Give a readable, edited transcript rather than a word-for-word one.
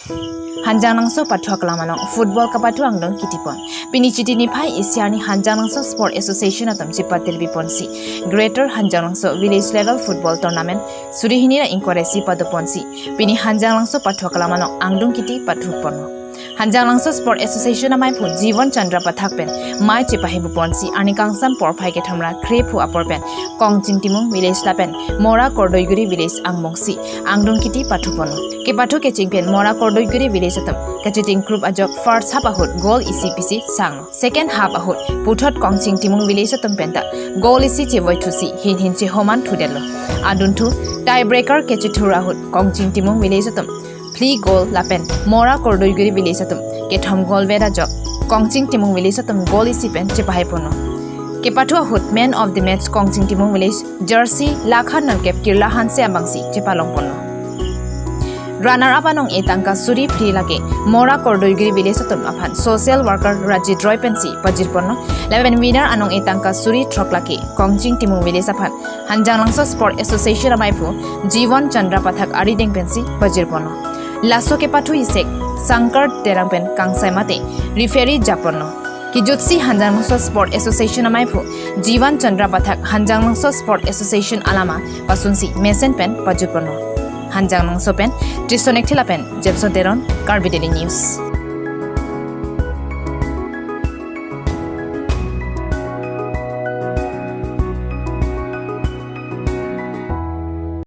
Hanjang nangso pathu aklamanong football ka pathu angdung kiti pon. Pini chiti ni phai isiani Hanjang nangso sport association atam chepatirpi ponsi. Greater Hanjang nangso village level football tournament surihinira inkoresi padu ponsi. Pini Hanjang nangso pathu aklamanong angdung kiti pathu pon. Hanjang nangso sport association amai phu Jivan Chandra pathak pen mai chepahibu ponsi ani kangsam por phai ke thamra khrepu apor pen kongching timung village lapen mora kordoiguri village angmongsi angdung kiti pathu pon. Ke pathu ke chingpen mora kordoiguri village atam kachiting group ajok first half ahut goal ECPC sang second half ahut puthot kongching timung village atam penta goal isi chevoi thusi hin che homan thudelo adun thu tie breaker ke chithura ahut kongching timung village atam Plea goal lapen mora kordoiguri village atum ke thom goal vera job kongching timung village atum goal isi pen chepahi pono ke pathu ahut man of the match kongching timung village jersey lakhan nam cap kirla hanse amangsi chepalong pono runner up anong etangka suri free lage mora kordoiguri village atum aphan social worker Rajit Roy pensi pajir pono level winner anong etangka suri throk lage kongching timung village aphan Hanjang nangso sport association amaipu Jivan Chandra pathak ari deng pensi pajir pono Lasso ke pathu isek Sankar terangpen kangsai mate referee japono kijutsi Hanjang nangso sport association amaipu Jivan Chandra pathak Hanjang nangso sport association alama pasunsi mesen pen pajupono Hanjang nangso pen trisonek thilapen jepso deron Karbideli news